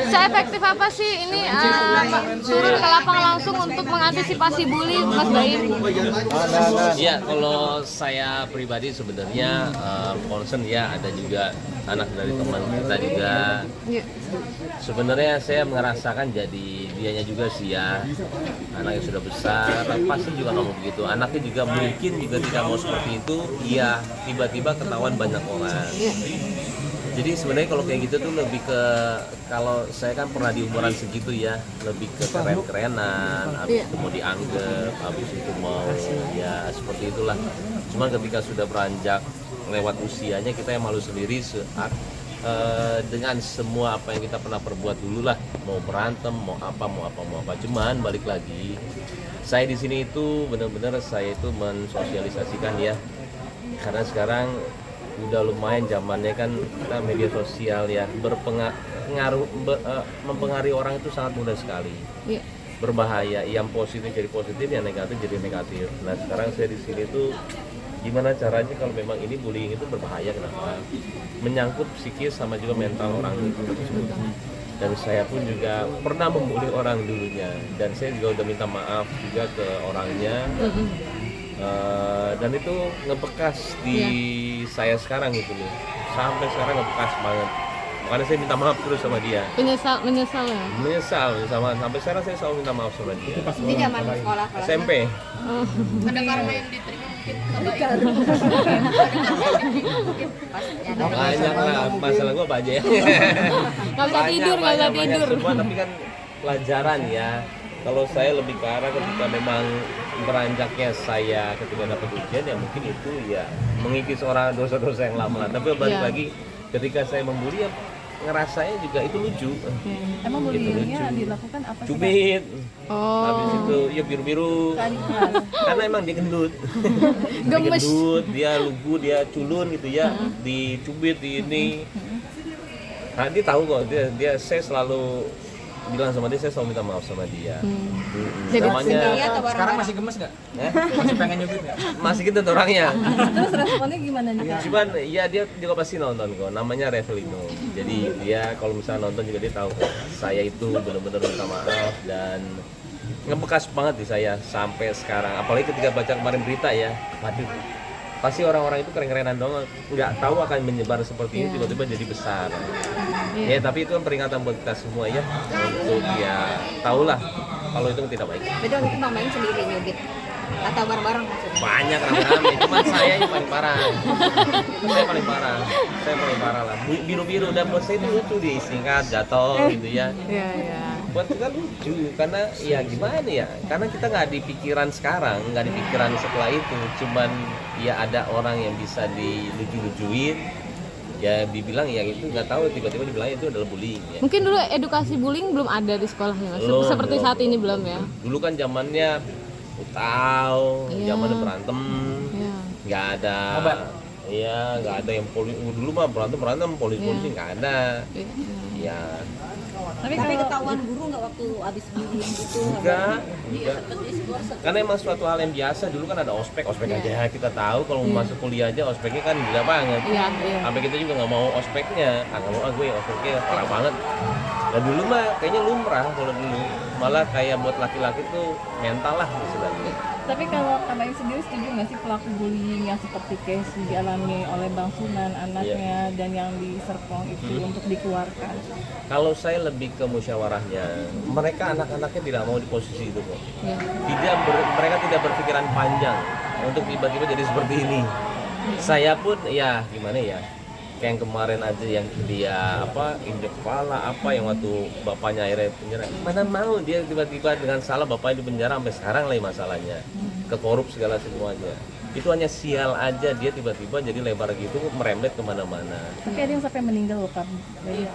Seefektif apa sih ini turun ke lapangan langsung untuk mengantisipasi bully, Mas Baim? Ya, kalau saya pribadi sebenarnya concern ya, ada juga anak dari teman kita juga. Sebenarnya saya merasakan jadi dianya juga sih ya, anak yang sudah besar pasti juga nggak mau begitu. Anaknya juga mungkin juga tidak mau seperti itu. Iya, tiba-tiba ketahuan banyak orang. Jadi sebenarnya kalau kayak gitu tuh lebih ke, kalau saya kan pernah di umuran segitu ya, lebih ke keren-kerenan, habis itu mau dianggap, habis itu mau ya seperti itulah. Cuman ketika sudah beranjak lewat usianya, kita yang malu sendiri saat dengan semua apa yang kita pernah perbuat dulu lah, mau berantem, mau apa. Cuman balik lagi, saya di sini itu benar-benar saya itu mensosialisasikan ya, karena sekarang udah lumayan zamannya kan kita media sosial ya, mempengaruhi orang itu sangat mudah sekali. Berbahaya, yang positif jadi positif, yang negatif jadi negatif. Nah sekarang saya di sini tuh gimana caranya kalau memang ini bullying itu berbahaya, kenapa? Menyangkut psikis sama juga mental orang itu. Dan saya pun juga pernah membuli orang dulunya, dan saya juga udah minta maaf juga ke orangnya. Dan itu ngebekas di saya sekarang gitu loh, sampai sekarang ngebekas banget. Makanya saya minta maaf terus sama dia. Menyesal ya? Menyesal sama, sampai sekarang saya selalu minta maaf sama dia. Di zaman sekolah SMP. ada karma yang diterima mungkin Banyak lah, masalah gue apa aja ya. Nggak bisa tidur. Semua, tapi kan pelajaran ya. Kalau saya lebih ke arah ketika memang beranjaknya saya ketika dapat ujian, ya mungkin itu ya mengikis orang dosa-dosa yang lama. Tapi balik lagi, ketika saya membuli ya ngerasanya juga itu lucu. Emang bullyingnya dilakukan apa sih? Cubit. Habis itu ya biru-biru. Karena emang dia gendut. Dia gendut, dia lugu, dia culun gitu ya. Dicubit di ini. Nah, dia tahu kok, dia saya selalu bilang sama dia, saya selalu minta maaf sama dia. Namanya sekarang masih gemes nggak? Masih pengen nyubit nggak? Masih gitu orangnya. Terus responnya gimana nih Kak? Cuman ya dia juga pasti nonton kok. Namanya Revelino. Jadi dia kalau misalnya nonton juga dia tahu kok, saya itu benar-benar minta maaf dan ngebekas banget di saya sampai sekarang. Apalagi ketika baca kemarin berita ya, waduh, pasti orang-orang itu keren-kerenan dong, nggak tahu akan menyebar seperti ini, tiba-tiba jadi besar. Ya tapi itu kan peringatan buat kita semua ya, untuk ya tahulah kalau itu tidak baik. beda mungkin Bang Baim sendiri nyubit atau bareng-bareng maksudnya? Banyak rame-rame, cuman saya yang paling parah. Saya paling parah lah. Biru-biru, dan buat saya itu lucu, disingkat jatuh gitu ya. Buat kita lucu, karena ya gimana ya, karena kita nggak di pikiran sekarang, nggak di pikiran setelah itu, cuman ya ada orang yang bisa dilucu-lucuin, ya dibilang ya itu nggak tahu, tiba-tiba dibilang itu adalah bullying ya. Mungkin dulu edukasi bullying belum ada di sekolahnya, Mas. Seperti saat ini belum ya? Dulu kan zamannya tahu, zamannya berantem, nggak ada. Iya, nggak ada yang dulu mah berantem polisi nggak ada. Ya. Tapi ketahuan guru nggak waktu abis bullying gitu? Enggak. Karena emang suatu hal yang biasa. Dulu kan ada ospek aja kita tahu, kalau mau masuk kuliah aja ospeknya kan gila banget. Sampai kita juga nggak mau ospeknya. Nggak mau, gue ospeknya parah banget. Dan dulu mah kayaknya lumrah kalau dulu. Malah kayak buat laki-laki tuh mental lah istilahnya. Tapi kalau Kak Baim sendiri setuju nggak sih pelaku bullying yang seperti case dialami oleh Bang Sunan anaknya dan yang di Serpong itu untuk dikeluarkan? Kalau saya lebih ke musyawarahnya, mereka anak-anaknya tidak mau di posisi itu kok. Mereka tidak berpikiran panjang untuk tiba-tiba jadi seperti ini. Saya pun ya gimana ya, kayak yang kemarin aja yang dia injek kepala yang waktu bapaknya akhirnya penjara, mana mau dia tiba-tiba dengan salah bapaknya di penjara sampai sekarang lagi masalahnya, kekorup segala semuanya. Itu hanya sial aja, dia tiba-tiba jadi lebar gitu, merembet kemana-mana. Tapi ada yang sampai meninggal loh Kak.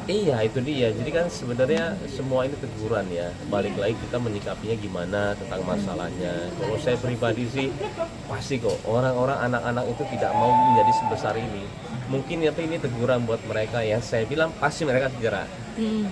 Iya itu dia, jadi kan sebenarnya semua ini teguran ya, balik lagi kita menyikapinya gimana tentang masalahnya. Kalau saya pribadi sih pasti kok orang-orang anak-anak itu tidak mau menjadi sebesar ini. Mungkin ya ini teguran buat mereka, yang saya bilang pasti mereka segera. Iya.